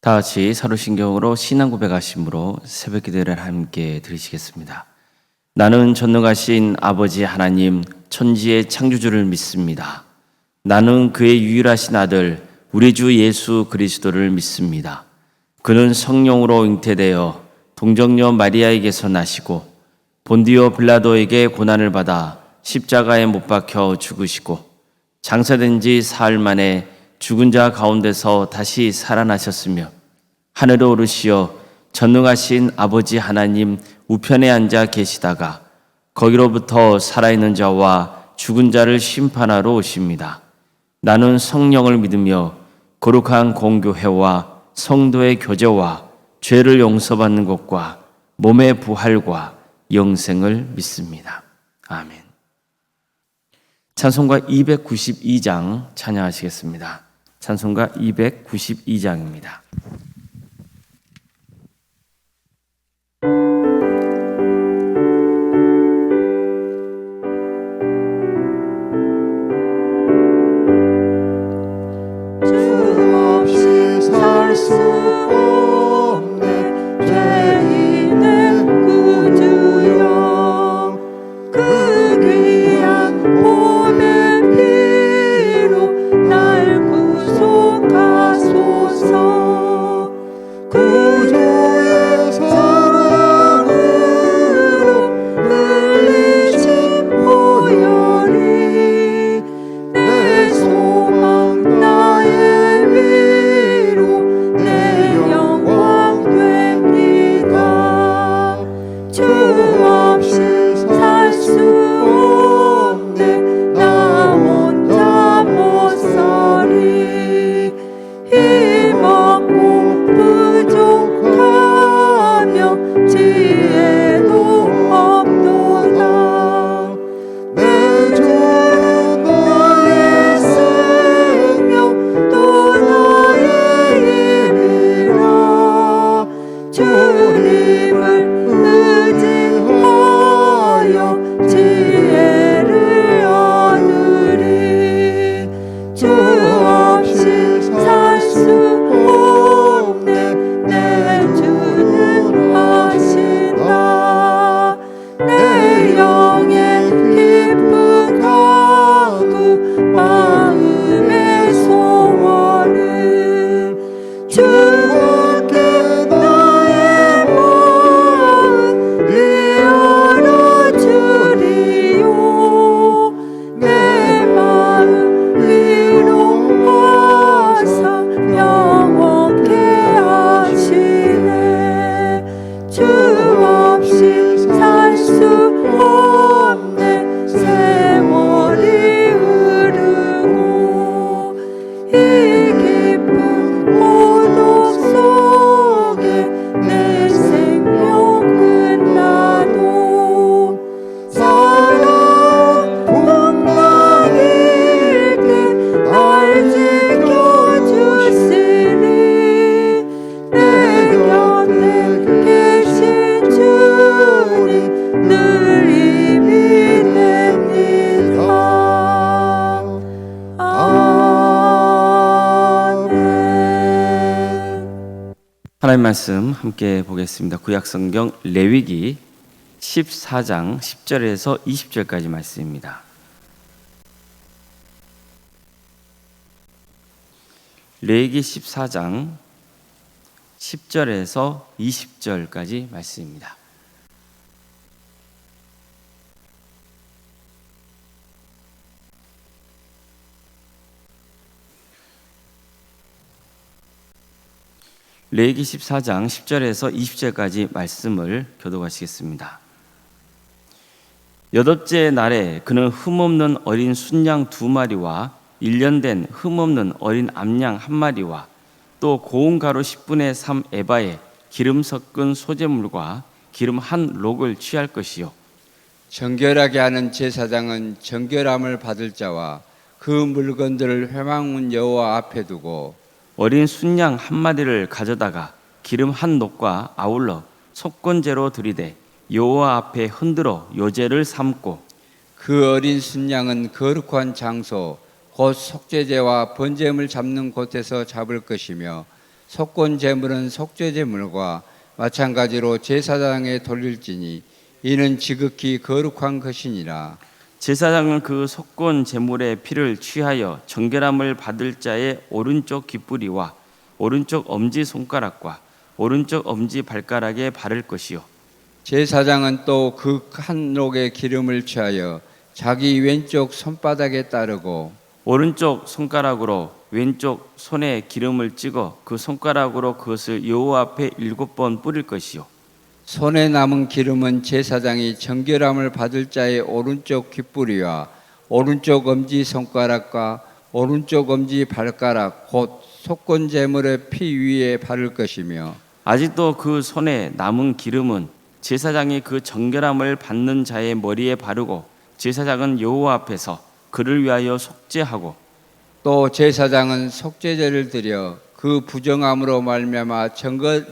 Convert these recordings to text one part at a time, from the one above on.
다 같이 사도신경으로 신앙 고백하심으로 새벽 기도를 함께 드리시겠습니다. 나는 전능하신 아버지 하나님 천지의 창조주를 믿습니다. 나는 그의 유일하신 아들 우리 주 예수 그리스도를 믿습니다. 그는 성령으로 잉태되어 동정녀 마리아에게서 나시고 본디오 빌라도에게 고난을 받아 십자가에 못 박혀 죽으시고 장사된 지 사흘 만에 죽은 자 가운데서 다시 살아나셨으며 하늘에 오르시어 전능하신 아버지 하나님 우편에 앉아 계시다가 거기로부터 살아있는 자와 죽은 자를 심판하러 오십니다. 나는 성령을 믿으며 거룩한 공교회와 성도의 교제와 죄를 용서받는 것과 몸의 부활과 영생을 믿습니다. 아멘. 찬송가 292장 찬양하시겠습니다. 찬송가 292장입니다. 하나님 말씀 함께 보겠습니다. 구약성경 레위기 14장 10절에서 20절까지 말씀입니다. 레위기 14장 10절에서 20절까지 말씀입니다. 레위기 14장 10절에서 20절까지 말씀을 교독하시겠습니다. 여덟째 날에 그는 흠없는 어린 순양 2마리와 1년 된 흠없는 어린 암양 1마리와 또 고운 가루 10분의 3 에바에 기름 섞은 소재물과 기름 1록을 취할 것이요 정결하게 하는 제사장은 정결함을 받을 자와 그 물건들을 회막문 여호와 앞에 두고 어린 순양 1마리를 가져다가 기름 1록과 아울러 속건제로 들이대 여호와 앞에 흔들어 요제를 삼고 그 어린 순양은 거룩한 장소 곧 속죄제와 번제물 잡는 곳에서 잡을 것이며 속건 제물은 속죄 제물과 마찬가지로 제사장에 돌릴지니 이는 지극히 거룩한 것이니라. 제사장은 그 속건 제물의 피를 취하여 정결함을 받을 자의 오른쪽 귓부리와 오른쪽 엄지 손가락과 오른쪽 엄지 발가락에 바를 것이요 제사장은 또 그 한록의 기름을 취하여 자기 왼쪽 손바닥에 따르고 오른쪽 손가락으로 왼쪽 손에 기름을 찍어 그 손가락으로 그것을 여호와 앞에 7번 뿌릴 것이요 손에 남은 기름은 제사장이 정결함을 받을 자의 오른쪽 귓부리와 오른쪽 엄지 손가락과 오른쪽 엄지 발가락 곧 속건 제물의 피 위에 바를 것이며 아직도 그 손에 남은 기름은 제사장이 그 정결함을 받는 자의 머리에 바르고 제사장은 여호와 앞에서 그를 위하여 속죄하고 또 제사장은 속죄제를 드려 그 부정함으로 말미암아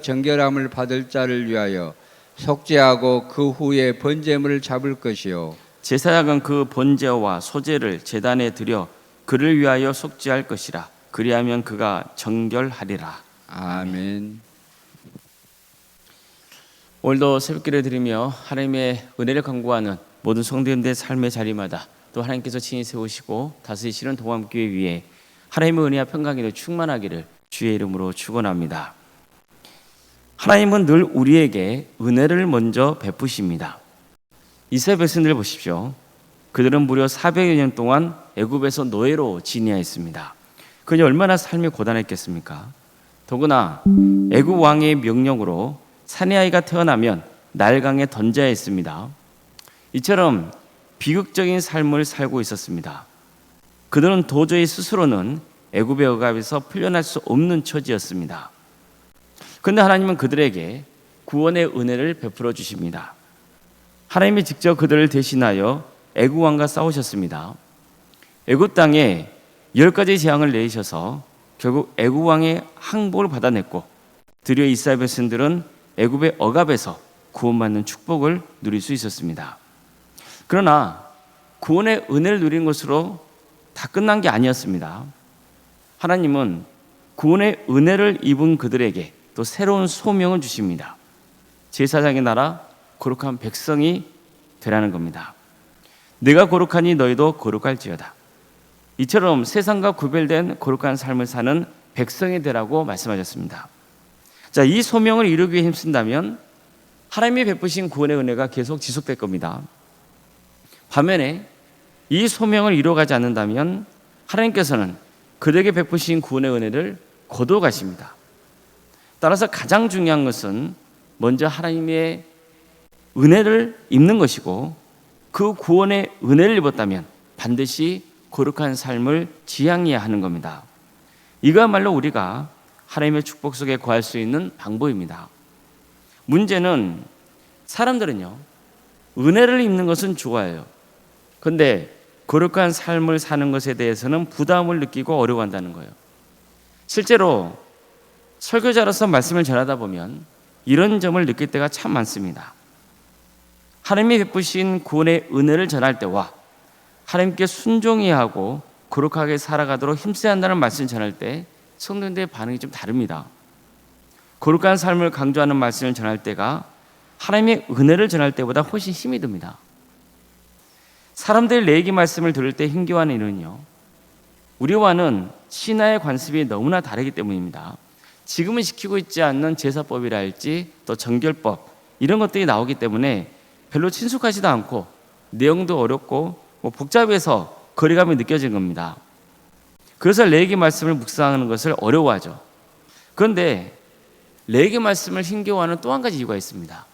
정결함을 받을 자를 위하여 속죄하고 그 후에 번제물을 잡을 것이요 제사장은 그 번제와 소제를 제단에 드려 그를 위하여 속죄할 것이라 그리하면 그가 정결하리라. 아멘. 오늘도 새벽기를 드리며 하나님의 은혜를 간구하는 모든 성도님들의 삶의 자리마다 또 하나님께서 친히 세우시고 다스리시는 동암교회 위에 하나님의 은혜와 평강이 충만하기를 주의 이름으로 축원합니다. 하나님은 늘 우리에게 은혜를 먼저 베푸십니다. 이스라엘 백성들 보십시오. 그들은 무려 400여 년 동안 애굽에서 노예로 지내야했습니다. 그들이 얼마나 삶이 고단했겠습니까? 더구나 애굽 왕의 명령으로 사내아이가 태어나면 날강에 던져야 했습니다. 이처럼 비극적인 삶을 살고 있었습니다. 그들은 도저히 스스로는 애굽의 억압에서 풀려날 수 없는 처지였습니다. 그런데 하나님은 그들에게 구원의 은혜를 베풀어 주십니다. 하나님이 직접 그들을 대신하여 애굽 왕과 싸우셨습니다. 애굽 땅에 10가지 재앙을 내리셔서 결국 애굽 왕의 항복을 받아냈고 드디어 이스라엘 백성들은 애굽의 억압에서 구원받는 축복을 누릴 수 있었습니다. 그러나 구원의 은혜를 누린 것으로 다 끝난 게 아니었습니다. 하나님은 구원의 은혜를 입은 그들에게 또 새로운 소명을 주십니다. 제사장의 나라 거룩한 백성이 되라는 겁니다. 내가 거룩하니 너희도 거룩할지어다. 이처럼 세상과 구별된 거룩한 삶을 사는 백성이 되라고 말씀하셨습니다. 자, 이 소명을 이루기 위해 힘쓴다면 하나님이 베푸신 구원의 은혜가 계속 지속될 겁니다. 반면에 이 소명을 이루어가지 않는다면 하나님께서는 그들에게 베푸신 구원의 은혜를 거두어 가십니다. 따라서 가장 중요한 것은 먼저 하나님의 은혜를 입는 것이고 그 구원의 은혜를 입었다면 반드시 거룩한 삶을 지향해야 하는 겁니다. 이거야말로 우리가 하나님의 축복 속에 거할 수 있는 방법입니다. 문제는 사람들은요, 은혜를 입는 것은 좋아해요. 그런데 거룩한 삶을 사는 것에 대해서는 부담을 느끼고 어려워한다는 거예요. 실제로 설교자로서 말씀을 전하다 보면 이런 점을 느낄 때가 참 많습니다. 하나님이 베푸신 구원의 은혜를 전할 때와 하나님께 순종해야 하고 거룩하게 살아가도록 힘써야 한다는 말씀을 전할 때 성도님들의 반응이 좀 다릅니다. 거룩한 삶을 강조하는 말씀을 전할 때가 하나님의 은혜를 전할 때보다 훨씬 힘이 듭니다. 사람들이 내 얘기 말씀을 들을 때 힘겨워하는 이유는요, 우리와는 신화의 관습이 너무나 다르기 때문입니다. 지금은 시키고 있지 않는 제사법이라 할지 또 정결법 이런 것들이 나오기 때문에 별로 친숙하지도 않고 내용도 어렵고 복잡해서 거리감이 느껴지는 겁니다. 그래서 레위기 말씀을 묵상하는 것을 어려워하죠. 그런데 레위기 말씀을 힘겨워하는 또 한 가지 이유가 있습니다.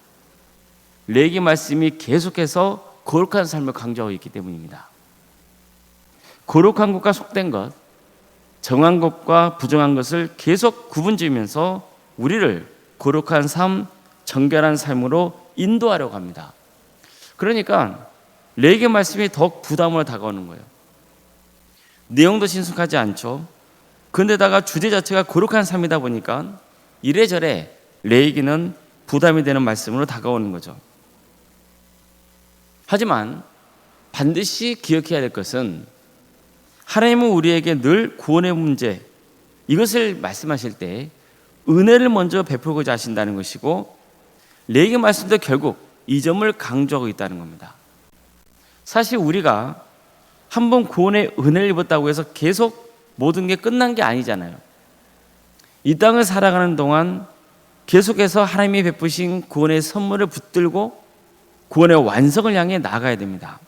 레위기 말씀이 계속해서 거룩한 삶을 강조하고 있기 때문입니다. 거룩한 것과 속된 것, 정한 것과 부정한 것을 계속 구분지으면서 우리를 거룩한 삶, 정결한 삶으로 인도하려고 합니다. 그러니까 레위기 말씀이 더욱 부담으로 다가오는 거예요. 내용도 친숙하지 않죠. 그런데다가 주제 자체가 거룩한 삶이다 보니까 이래저래 레위기는 부담이 되는 말씀으로 다가오는 거죠. 하지만 반드시 기억해야 될 것은 하나님은 우리에게 늘 구원의 문제, 이것을 말씀하실 때 은혜를 먼저 베풀고자 하신다는 것이고, 레위기 말씀도 결국 이 점을 강조하고 있다는 겁니다. 사실 우리가 한번 구원의 은혜를 입었다고 해서 계속 모든 게 끝난 게 아니잖아요. 이 땅을 살아가는 동안 계속해서 하나님이 베푸신 구원의 선물을 붙들고 구원의 완성을 향해 나아가야 됩니다.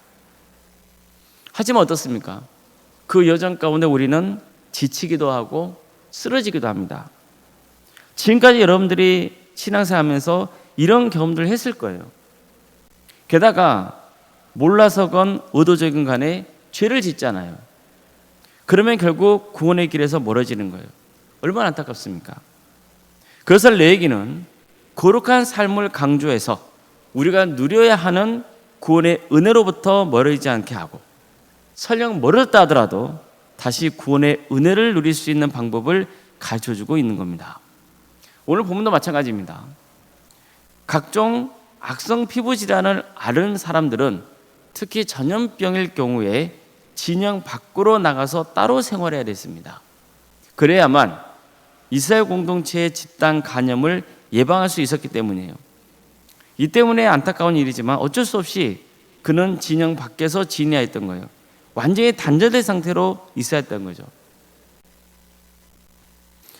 하지만 어떻습니까? 그 여정 가운데 우리는 지치기도 하고 쓰러지기도 합니다. 지금까지 여러분들이 신앙생활하면서 이런 경험들을 했을 거예요. 게다가 몰라서건 의도적인 간에 죄를 짓잖아요. 그러면 결국 구원의 길에서 멀어지는 거예요. 얼마나 안타깝습니까? 그래서 레위기는 거룩한 삶을 강조해서 우리가 누려야 하는 구원의 은혜로부터 멀어지지 않게 하고, 설령 멀었다 하더라도 다시 구원의 은혜를 누릴 수 있는 방법을 가르쳐주고 있는 겁니다. 오늘 본문도 마찬가지입니다. 각종 악성 피부 질환을 앓은 사람들은 특히 전염병일 경우에 진영 밖으로 나가서 따로 생활해야 됐습니다. 그래야만 이스라엘 공동체의 집단 감염을 예방할 수 있었기 때문이에요. 이 때문에 안타까운 일이지만 어쩔 수 없이 그는 진영 밖에서 지내야 했던 거예요. 완전히 단절된 상태로 있어야 했던 거죠.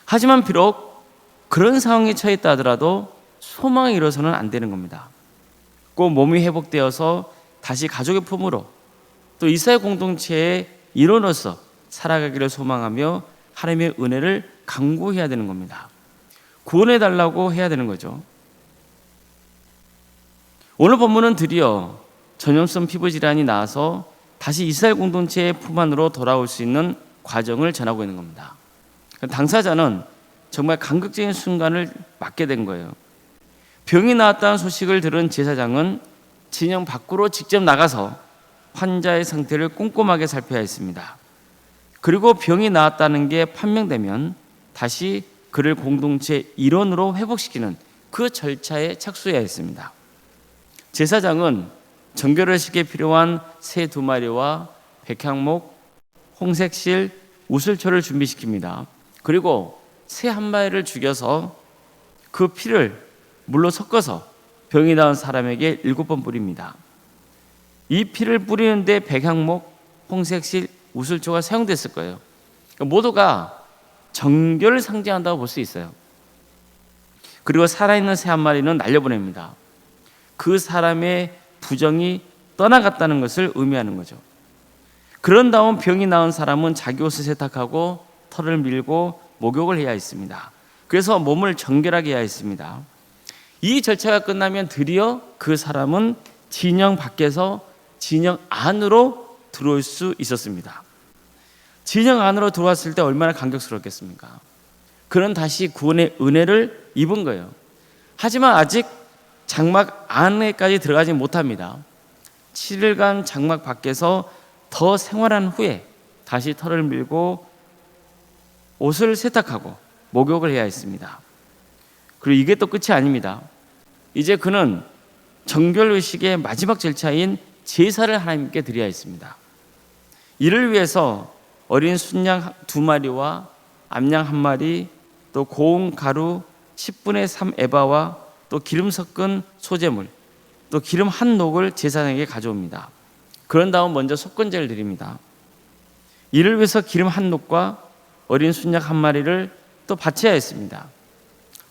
하지만 비록 그런 상황에 처했다 하더라도 소망에 이뤄서는 안 되는 겁니다. 꼭 몸이 회복되어서 다시 가족의 품으로 또 이스라엘 공동체의 일원으로서 살아가기를 소망하며 하나님의 은혜를 간구해야 되는 겁니다. 구원해달라고 해야 되는 거죠. 오늘 본문은 드디어 전염성 피부질환이 나와서 다시 이스라엘 공동체의 품 안으로 돌아올 수 있는 과정을 전하고 있는 겁니다. 당사자는 정말 감격적인 순간을 맞게 된 거예요. 병이 나왔다는 소식을 들은 제사장은 진영 밖으로 직접 나가서 환자의 상태를 꼼꼼하게 살펴야 했습니다. 그리고 병이 나았다는 게 판명되면 다시 그를 공동체 일원으로 회복시키는 그 절차에 착수해야 했습니다. 제사장은 정결의식에 필요한 새 2마리와 백향목, 홍색실, 우슬초를 준비시킵니다. 그리고 새 1마리를 죽여서 그 피를 물로 섞어서 병이 나은 사람에게 7번 뿌립니다. 이 피를 뿌리는데 백향목, 홍색실, 우슬초가 사용됐을 거예요. 모두가 정결을 상징한다고 볼 수 있어요. 그리고 살아있는 새 1마리는 날려보냅니다. 그 사람의 부정이 떠나갔다는 것을 의미하는 거죠. 그런 다음 병이 나은 사람은 자기 옷을 세탁하고 털을 밀고 목욕을 해야 했습니다. 그래서 몸을 정결하게 해야 했습니다. 이 절차가 끝나면 드디어 그 사람은 진영 밖에서 진영 안으로 들어올 수 있었습니다. 진영 안으로 들어왔을 때 얼마나 감격스럽겠습니까? 그는 다시 구원의 은혜를 입은 거예요. 하지만 아직 장막 안에까지 들어가지 못합니다. 7일간 장막 밖에서 더 생활한 후에 다시 털을 밀고 옷을 세탁하고 목욕을 해야 했습니다. 그리고 이게 또 끝이 아닙니다. 이제 그는 정결의식의 마지막 절차인 제사를 하나님께 드려야 했습니다. 이를 위해서 어린 순양 2마리와 암양 1마리, 또 고운 가루 10분의 3 에바와 또 기름 섞은 소재물, 또 기름 한 녹을 제사장에게 가져옵니다. 그런 다음 먼저 속건제를 드립니다. 이를 위해서 기름 한 녹과 어린 순양 1마리를 또 바쳐야 했습니다.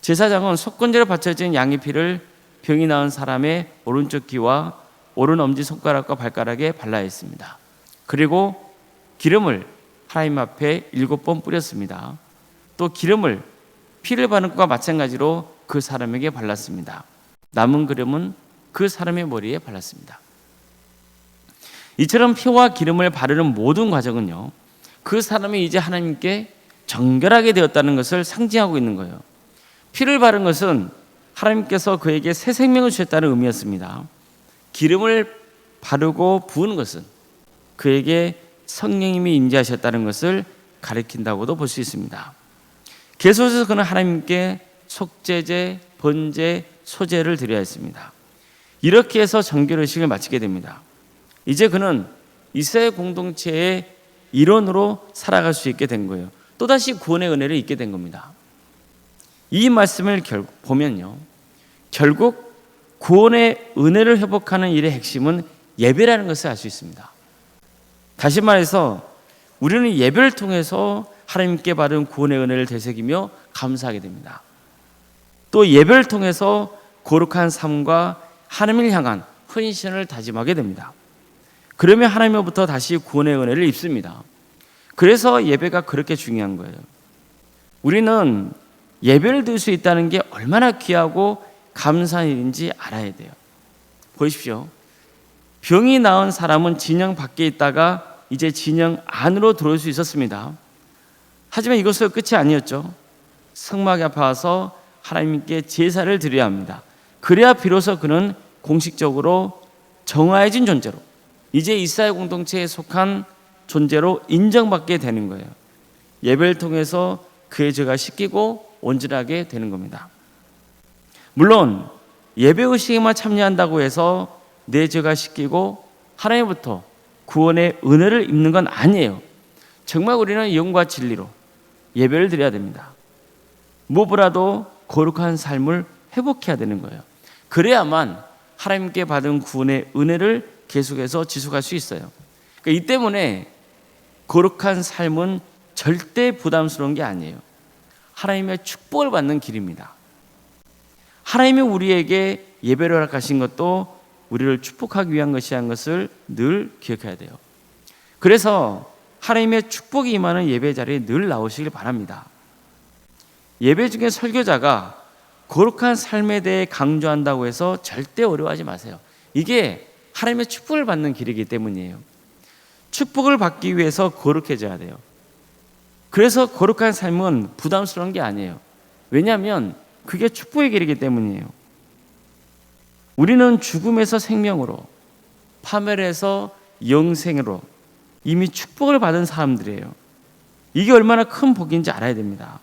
제사장은 속건제로 바쳐진 양의 피를 병이 나은 사람의 오른쪽 귀와 오른 엄지 손가락과 발가락에 발라야 했습니다. 그리고 기름을 하나님 앞에 7번 뿌렸습니다. 또 기름을 피를 바른 것과 마찬가지로 그 사람에게 발랐습니다. 남은 기름은 그 사람의 머리에 발랐습니다. 이처럼 피와 기름을 바르는 모든 과정은요, 그 사람이 이제 하나님께 정결하게 되었다는 것을 상징하고 있는 거예요. 피를 바른 것은 하나님께서 그에게 새 생명을 주셨다는 의미였습니다. 기름을 바르고 부은 것은 그에게 성령님이 임재하셨다는 것을 가리킨다고도 볼 수 있습니다. 계속해서 그는 하나님께 속죄제, 번제, 소제를 드려야 했습니다. 이렇게 해서 정결의식을 마치게 됩니다. 이제 그는 이스라엘 공동체의 일원으로 살아갈 수 있게 된 거예요. 또다시 구원의 은혜를 입게 된 겁니다. 이 말씀을 보면요, 결국 구원의 은혜를 회복하는 일의 핵심은 예배라는 것을 알 수 있습니다. 다시 말해서 우리는 예배를 통해서 하나님께 받은 구원의 은혜를 되새기며 감사하게 됩니다. 또 예배를 통해서 거룩한 삶과 하나님을 향한 헌신을 다짐하게 됩니다. 그러면 하나님으로부터 다시 구원의 은혜를 입습니다. 그래서 예배가 그렇게 중요한 거예요. 우리는 예배를 드릴 수 있다는 게 얼마나 귀하고 감사한 일인지 알아야 돼요. 보십시오. 병이 나은 사람은 진영 밖에 있다가 이제 진영 안으로 들어올 수 있었습니다. 하지만 이것은 끝이 아니었죠. 성막에 아파서 하나님께 제사를 드려야 합니다. 그래야 비로소 그는 공식적으로 정화해진 존재로, 이제 이스라엘 공동체에 속한 존재로 인정받게 되는 거예요. 예배를 통해서 그의 죄가 씻기고 온전하게 되는 겁니다. 물론 예배의식에만 참여한다고 해서 내 죄가 씻기고 하나님부터 구원의 은혜를 입는 건 아니에요. 정말 우리는 영과 진리로 예배를 드려야 됩니다. 무엇보다도 거룩한 삶을 회복해야 되는 거예요. 그래야만 하나님께 받은 구원의 은혜를 계속해서 지속할 수 있어요. 그러니까 이 때문에 거룩한 삶은 절대 부담스러운 게 아니에요. 하나님의 축복을 받는 길입니다. 하나님이 우리에게 예배를 허락하신 것도 우리를 축복하기 위한 것이라는 것을 늘 기억해야 돼요. 그래서 하나님의 축복이 임하는 예배 자리에 늘 나오시길 바랍니다. 예배 중에 설교자가 거룩한 삶에 대해 강조한다고 해서 절대 어려워하지 마세요. 이게 하나님의 축복을 받는 길이기 때문이에요. 축복을 받기 위해서 거룩해져야 돼요. 그래서 거룩한 삶은 부담스러운 게 아니에요. 왜냐하면 그게 축복의 길이기 때문이에요. 우리는 죽음에서 생명으로, 파멸에서 영생으로 이미 축복을 받은 사람들이에요. 이게 얼마나 큰 복인지 알아야 됩니다.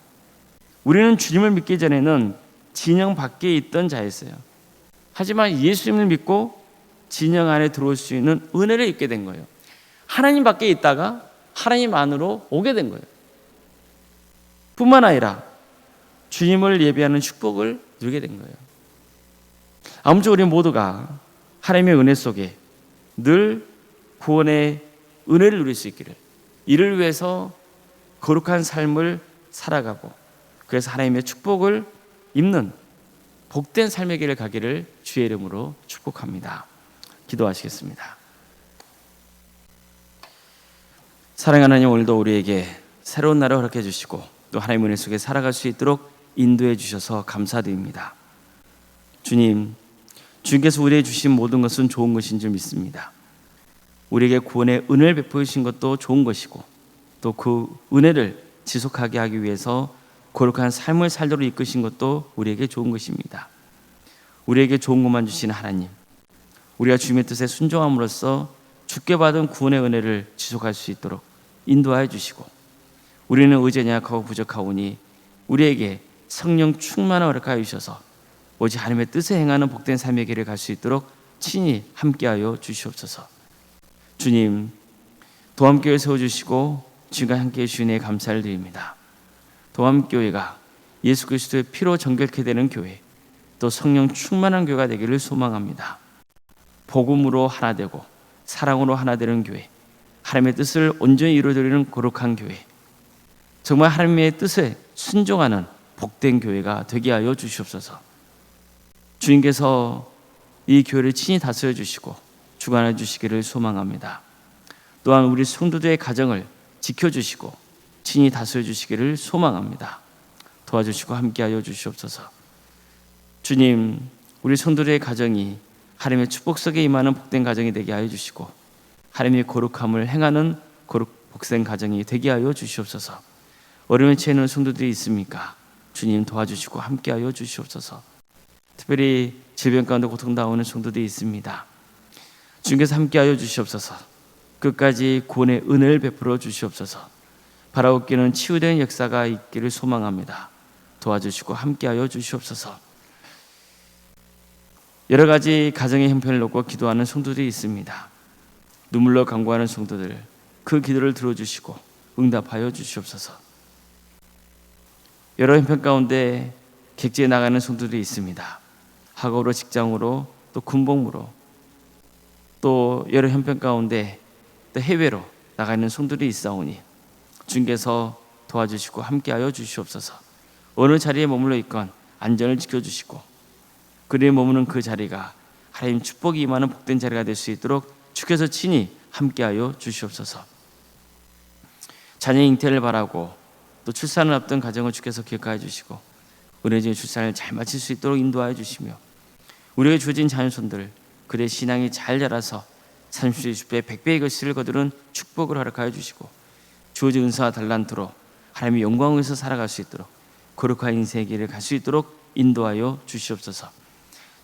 우리는 주님을 믿기 전에는 진영 밖에 있던 자였어요. 하지만 예수님을 믿고 진영 안에 들어올 수 있는 은혜를 입게 된 거예요. 하나님 밖에 있다가 하나님 안으로 오게 된 거예요. 뿐만 아니라 주님을 예배하는 축복을 누리게 된 거예요. 아무쪼록 우리 모두가 하나님의 은혜 속에 늘 구원의 은혜를 누릴 수 있기를, 이를 위해서 거룩한 삶을 살아가고 그래서 하나님의 축복을 입는 복된 삶의 길을 가기를 주의 이름으로 축복합니다. 기도하시겠습니다. 사랑하는 하나님, 오늘도 우리에게 새로운 날을 허락해 주시고 또 하나님의 은혜 속에 살아갈 수 있도록 인도해 주셔서 감사드립니다. 주님, 주님께서 우리에게 주신 모든 것은 좋은 것인 줄 믿습니다. 우리에게 구원의 은혜를 베풀어 주신 것도 좋은 것이고 또 그 은혜를 지속하게 하기 위해서 거룩한 삶을 살도록 이끄신 것도 우리에게 좋은 것입니다. 우리에게 좋은 것만 주신 하나님, 우리가 주님의 뜻에 순종함으로써 주께 받은 구원의 은혜를 지속할 수 있도록 인도하여 주시고, 우리는 의지에 약하고 부족하오니 우리에게 성령 충만을 허락하여 주셔서 오직 하나님의 뜻에 행하는 복된 삶의 길을 갈 수 있도록 친히 함께하여 주시옵소서. 주님, 도함교회 세워주시고 주님과 함께해 주시니 감사를 드립니다. 도함교회가 예수 그리스도의 피로 정결케 되는 교회, 또 성령 충만한 교회가 되기를 소망합니다. 복음으로 하나 되고 사랑으로 하나 되는 교회, 하나님의 뜻을 온전히 이루어드리는 거룩한 교회, 정말 하나님의 뜻에 순종하는 복된 교회가 되게 하여 주시옵소서. 주님께서 이 교회를 친히 다스려 주시고 주관해 주시기를 소망합니다. 또한 우리 성도들의 가정을 지켜주시고 친히 다스려 주시기를 소망합니다. 도와주시고 함께하여 주시옵소서. 주님, 우리 성도들의 가정이 하나님의 축복 속에 임하는 복된 가정이 되게 하여 주시고 하나님의 거룩함을 행하는 복된 가정이 되게 하여 주시옵소서. 어려움에 처해 있는 성도들이 있습니까? 주님 도와주시고 함께하여 주시옵소서. 특별히 질병 가운데 고통당하는 성도들이 있습니다. 주님께서 함께하여 주시옵소서. 끝까지 구원의 은혜를 베풀어 주시옵소서. 바라옵기는 치유된 역사가 있기를 소망합니다. 도와주시고 함께하여 주시옵소서. 여러 가지 가정의 형편을 놓고 기도하는 성도들이 있습니다. 눈물로 간구하는 성도들, 그 기도를 들어주시고 응답하여 주시옵소서. 여러 형편 가운데 객지에 나가는 성도들이 있습니다. 학업으로, 직장으로, 또 군복무로, 또 여러 형편 가운데 또 해외로 나가 있는 성도들이 있사오니 주님께서 도와주시고 함께하여 주시옵소서. 어느 자리에 머물러 있건 안전을 지켜주시고 그리에 머무는 그 자리가 하나님 축복이 임하는 복된 자리가 될 수 있도록 주께서 친히 함께하여 주시옵소서. 자녀 잉태를 바라고 또 출산을 앞둔 가정을 주께서 기억하여 주시고 은혜 중에 출산을 잘 마칠 수 있도록 인도하여 주시며 우리에게 주어진 자녀손들 그의 신앙이 잘 자라서 30배, 60배, 100배의 것을 거두는 축복을 허락하여 주시고 주어진 은사와 달란트로 하나님의 영광에서 살아갈 수 있도록 거룩한 인생의 길을 갈 수 있도록 인도하여 주시옵소서.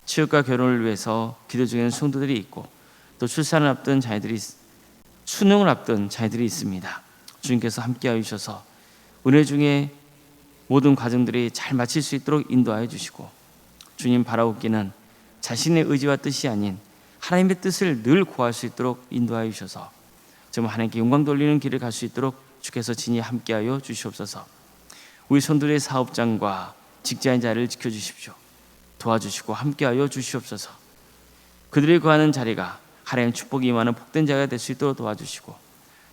취업과 결혼을 위해서 기도 중에는 성도들이 있고 또 출산을 앞둔 자녀들이 수능을 앞둔 자녀들이 있습니다. 주님께서 함께하여 주셔서 은혜 중에 모든 과정들이 잘 마칠 수 있도록 인도하여 주시고 주님 바라옵기는 자신의 의지와 뜻이 아닌 하나님의 뜻을 늘 구할 수 있도록 인도하여 주셔서 정말 하나님께 영광 돌리는 길을 갈 수 있도록 주께서 진히 함께하여 주시옵소서. 우리 손들의 사업장과 직장인 자리를 지켜주십시오. 도와주시고 함께하여 주시옵소서. 그들이 구하는 자리가 하나님의 축복이 임하는 복된 자가 될 수 있도록 도와주시고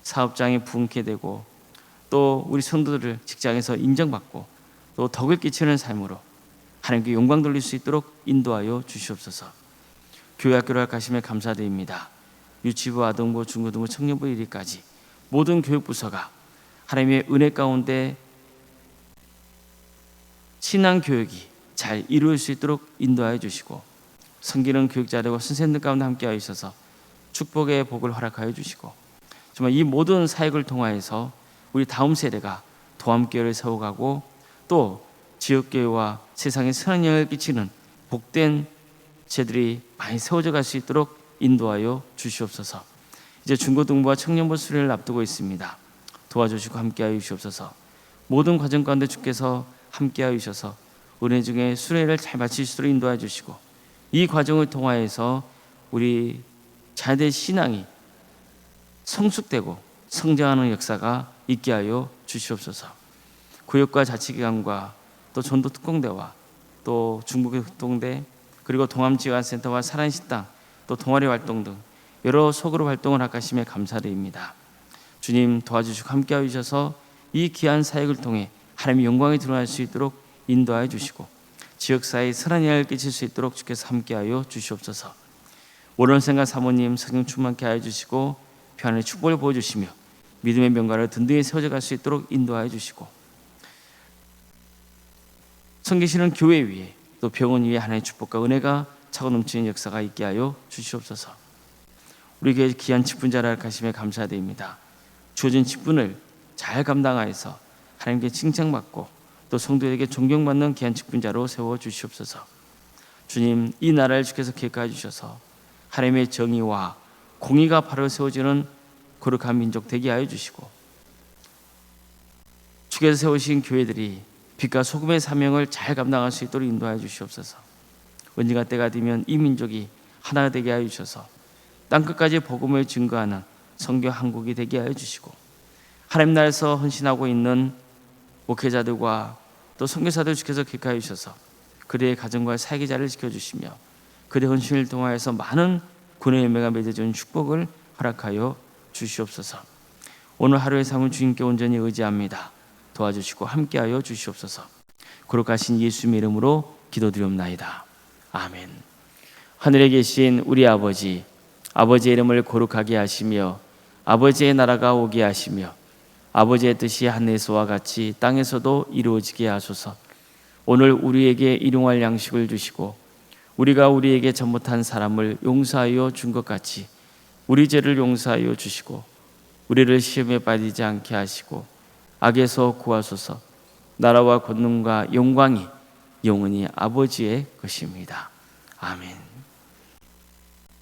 사업장이 부흥케 되고 또 우리 성도들을 직장에서 인정받고 또 덕을 끼치는 삶으로 하나님께 영광 돌릴 수 있도록 인도하여 주시옵소서. 교회 학교를 가심에 감사드립니다. 유치부, 아동부, 중고등부, 청년부 이르기까지 모든 교육부서가 하나님의 은혜 가운데 신앙 교육이 잘 이루어질 수 있도록 인도하여 주시고 섬기는 교육자들과 선생님들 가운데 함께하여 주셔서 축복의 복을 허락하여 주시고 정말 이 모든 사역을 통하여서 우리 다음 세대가 도함교회를 세워가고 또 지역교회와 세상에 선한 영향을 끼치는 복된 제들이 많이 세워져 갈 수 있도록 인도하여 주시옵소서. 이제 중고등부와 청년부 수련을 앞두고 있습니다. 도와주시고 함께하여 주시옵소서. 모든 과정 가운데 주께서 함께하여 주셔서 은혜 중에 수련을 잘 마칠 수 있도록 인도하여 주시고 이 과정을 통하여서 우리 자녀의 신앙이 성숙되고 성장하는 역사가 있게 하여 주시옵소서. 구역과 자치기관과 또 전도 특공대와 또 중부교육 특공대 그리고 동암지원센터와 살아있는 식당 또 동아리 활동 등 여러 소그룹 활동을 하심에 감사드립니다. 주님 도와주시고 함께하여 주셔서 이 귀한 사역을 통해 하나님의 영광이 드러날 수 있도록 인도하여 주시고 지역사회에 선한 영향을 끼칠 수 있도록 주께서 함께하여 주시옵소서. 원원생과 사모님 성령 충만케 하여 주시고 편안의 축복을 보여주시며 믿음의 명가를 든든히 세워져갈 수 있도록 인도하여 주시고 섬기시는 교회 위에 또 병원 위에 하나님의 축복과 은혜가 차고 넘치는 역사가 있게 하여 주시옵소서. 우리 교회 귀한 직분자를 하심에 감사드립니다. 주어진 직분을 잘 감당하여서 하나님께 칭찬받고 또 성도에게 존경받는 귀한 직분자로 세워 주시옵소서. 주님 이 나라를 주께서 기획하여 주셔서 하나님의 정의와 공의가 바로 세워지는 거룩한 민족 되게 하여 주시고 주께서 세우신 교회들이 빛과 소금의 사명을 잘 감당할 수 있도록 인도하여 주시옵소서. 언제가 때가 되면 이 민족이 하나가 되게 하여 주셔서 땅끝까지 복음을 증거하는 선교 한국이 되게 하여 주시고 하나님 나라에서 헌신하고 있는 목회자들과 또 선교사들 주께서 기억하여 주셔서 그들의 가정과 사역의 자리를 지켜주시며 그들의 헌신을 통하여서 많은 군의 열매가 맺어지는 축복을 허락하여 주시옵소서. 오늘 하루의 삶을 주님께 온전히 의지합니다. 도와주시고 함께하여 주시옵소서. 거룩하신 예수님의 이름으로 기도드리옵나이다. 아멘. 하늘에 계신 우리 아버지, 아버지의 이름을 거룩하게 하시며 아버지의 나라가 오게 하시며 아버지의 뜻이 하늘에서와 같이 땅에서도 이루어지게 하소서. 오늘 우리에게 일용할 양식을 주시고 우리가 우리에게 잘못한 사람을 용서하여 준 것 같이 우리 죄를 용서하여 주시고 우리를 시험에 빠지지 않게 하시고 악에서 구하소서. 나라와 권능과 영광이 영원히 아버지의 것입니다. 아멘.